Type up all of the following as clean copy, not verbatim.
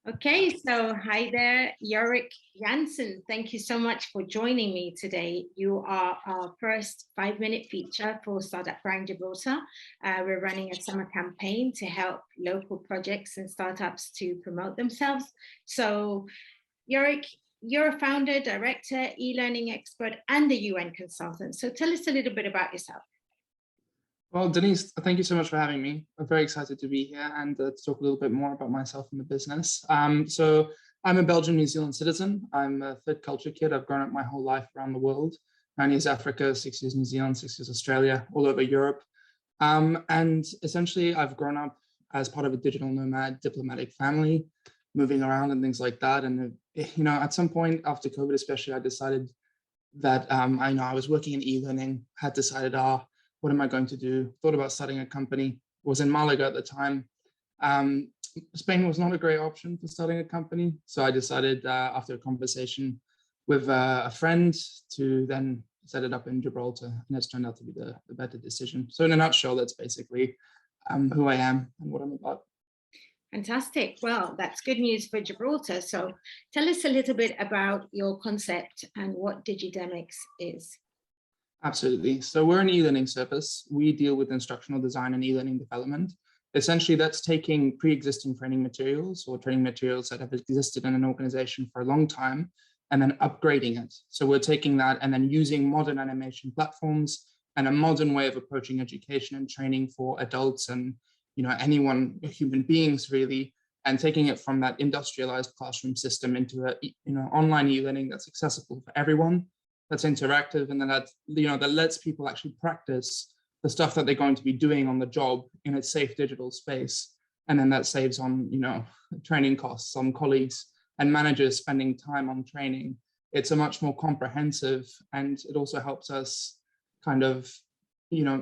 Okay, so hi there, Yorik Janssens. Thank you so much for joining me today. You are our first 5-minute feature for Startup Brand Gibraltar. We're running a summer campaign to help local projects and startups to promote themselves. So Yorik, you're a founder, director, e-learning expert, and a UN consultant. So tell us a little bit about yourself. Well, Denise, thank you so much for having me. I'm very excited to be here and to talk a little bit more about myself and the business. So I'm a Belgian New Zealand citizen. I'm a third culture kid. I've grown up my whole life around the world. 9 years Africa, 6 years New Zealand, 6 years Australia, all over Europe. And essentially, I've grown up as part of a digital nomad diplomatic family, moving around and things like that. And, at some point after COVID, especially, I decided that I was working in e-learning, had decided, what am I going to do? Thought about starting a company, was in Malaga at the time. Spain was not a great option for starting a company. So I decided after a conversation with a friend to then set it up in Gibraltar, and it's turned out to be the better decision. So in a nutshell, that's basically who I am and what I'm about. Fantastic. Well, that's good news for Gibraltar. So tell us a little bit about your concept and what Digidemics is. Absolutely. So we're an e-learning service. We deal with instructional design and e-learning development. Essentially, that's taking pre-existing training materials or training materials that have existed in an organization for a long time and then upgrading it. So we're taking that and then using modern animation platforms and a modern way of approaching education and training for adults and anyone, human beings really, and taking it from that industrialized classroom system into a online e-learning that's accessible for everyone, that's interactive, and then that lets people actually practice the stuff that they're going to be doing on the job in a safe digital space. And then that saves on training costs on colleagues and managers spending time on training. It's a much more comprehensive, and it also helps us kind of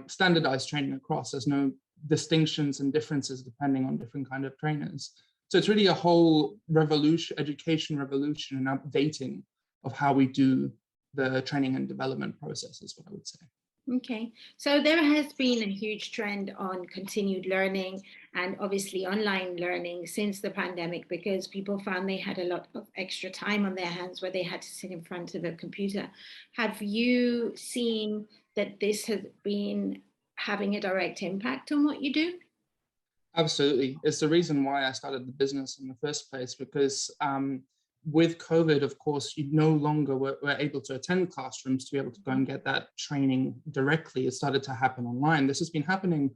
standardize training across. There's no distinctions and differences depending on different kind of trainers. So it's really a whole education revolution and updating of how we do the training and development process is what I would say. Okay, so there has been a huge trend on continued learning and obviously online learning since the pandemic, because people found they had a lot of extra time on their hands where they had to sit in front of a computer. Have you seen that this has been having a direct impact on what you do? Absolutely. It's the reason why I started the business in the first place, because with COVID, of course, you no longer were able to attend classrooms to be able to go and get that training directly. It started to happen online. This has been happening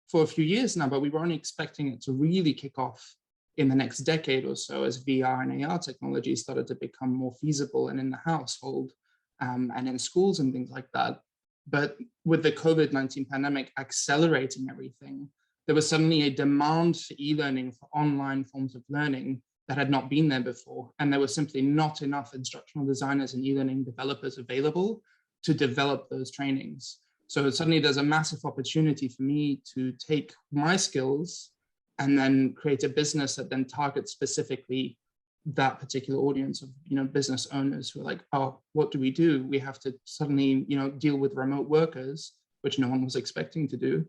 for a few years now, but we were only expecting it to really kick off in the next decade or so as VR and AR technology started to become more feasible and in the household and in schools and things like that. But with the COVID-19 pandemic accelerating everything, there was suddenly a demand for e-learning, for online forms of learning that had not been there before. And there was simply not enough instructional designers and e-learning developers available to develop those trainings. So suddenly there's a massive opportunity for me to take my skills and then create a business that then targets specifically that particular audience of business owners who are like, oh, what do? We have to suddenly deal with remote workers, which no one was expecting to do.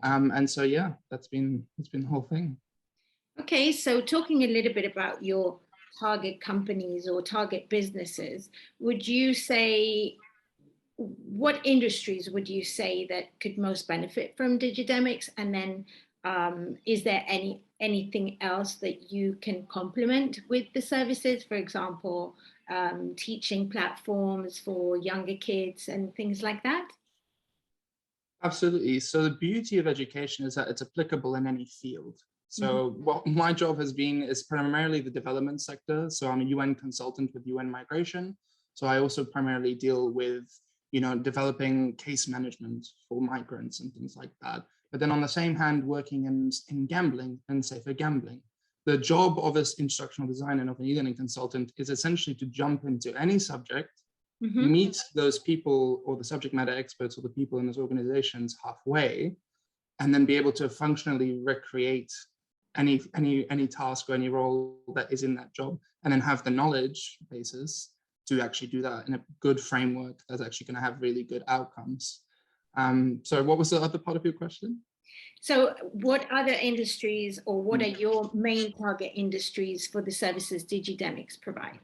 And so yeah, it's been the whole thing. Okay, so talking a little bit about your target companies or target businesses, would you say, what industries would you say that could most benefit from Digidemics? And then is there anything else that you can complement with the services? For example, teaching platforms for younger kids and things like that? Absolutely. So the beauty of education is that it's applicable in any field. So what my job has been is primarily the development sector. So I'm a UN consultant with UN migration. So I also primarily deal with, developing case management for migrants and things like that. But then on the same hand, working in gambling and safer gambling. The job of an instructional designer and of an e-learning consultant is essentially to jump into any subject, meet those people or the subject matter experts or the people in those organizations halfway, and then be able to functionally recreate any task or any role that is in that job, and then have the knowledge basis to actually do that in a good framework that's actually going to have really good outcomes. So what was the other part of your question? So what other industries, or what are your main target industries for the services Digidemics provide?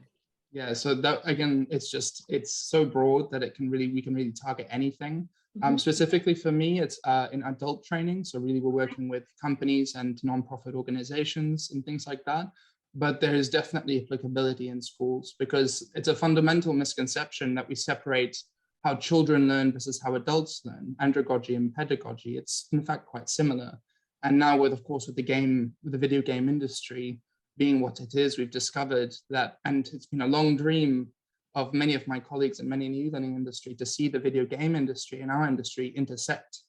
Yeah, so that again, it's so broad that we can really target anything. Specifically for me, it's in adult training. So really, we're working with companies and nonprofit organizations and things like that. But there is definitely applicability in schools, because it's a fundamental misconception that we separate how children learn versus how adults learn. Andragogy and pedagogy, it's in fact quite similar. And now with, of course, with the video game industry being what it is, we've discovered that, and it's been a long dream of many of my colleagues and many in the e-learning industry, to see the video game industry and our industry intersect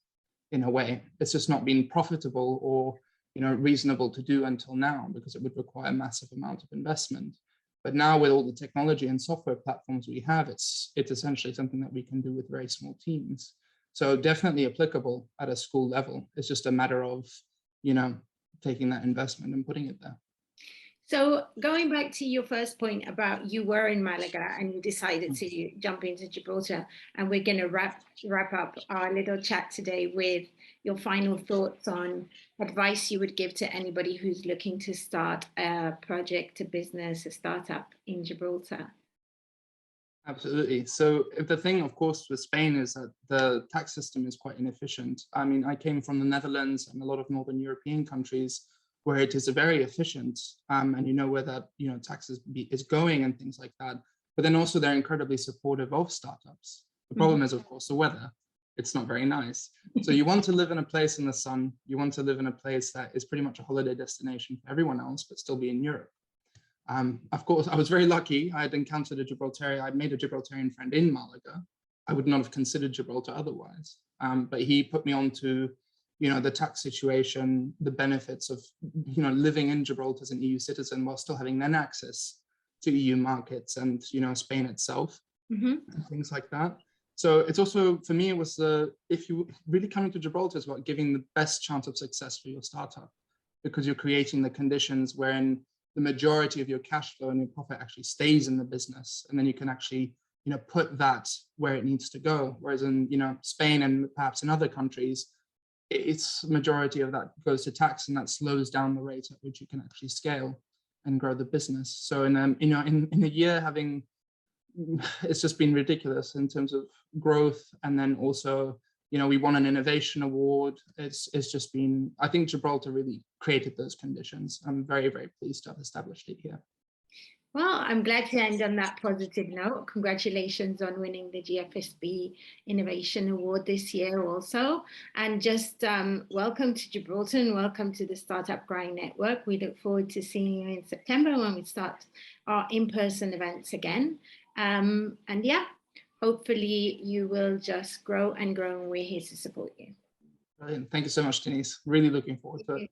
in a way. It's just not been profitable or reasonable to do until now, because it would require a massive amount of investment. But now with all the technology and software platforms we have, it's essentially something that we can do with very small teams. So definitely applicable at a school level. It's just a matter of, taking that investment and putting it there. So going back to your first point about you were in Malaga and you decided to jump into Gibraltar, and we're going to wrap up our little chat today with your final thoughts on advice you would give to anybody who's looking to start a project, a business, a startup in Gibraltar. Absolutely. So the thing, of course, with Spain is that the tax system is quite inefficient. I mean, I came from the Netherlands and a lot of Northern European countries where it is very efficient, and where that taxes is going and things like that. But then also they're incredibly supportive of startups. The problem is, of course, the weather. It's not very nice. So you want to live in a place in the sun. You want to live in a place that is pretty much a holiday destination for everyone else, but still be in Europe. Of course, I was very lucky. I had encountered a Gibraltarian. I made a Gibraltarian friend in Malaga. I would not have considered Gibraltar otherwise. But he put me on to the tax situation, the benefits of, living in Gibraltar as an EU citizen while still having then access to EU markets and, Spain itself, and things like that. So it's also, for me, it was if you really coming to Gibraltar, it's about giving the best chance of success for your startup, because you're creating the conditions wherein the majority of your cash flow and your profit actually stays in the business. And then you can actually, put that where it needs to go. Whereas in, Spain and perhaps in other countries, its majority of that goes to tax, and that slows down the rate at which you can actually scale and grow the business. So in a year, it's just been ridiculous in terms of growth. And then also, we won an innovation award. It's just been, I think Gibraltar really created those conditions. I'm very, very pleased to have established it here. Well, I'm glad to end on that positive note. Congratulations on winning the GFSB Innovation Award this year also. And just welcome to Gibraltar and welcome to the Startup Grind Network. We look forward to seeing you in September when we start our in-person events again. And yeah, hopefully you will just grow and grow, and we're here to support you. Brilliant. Thank you so much, Denise. Really looking forward to it.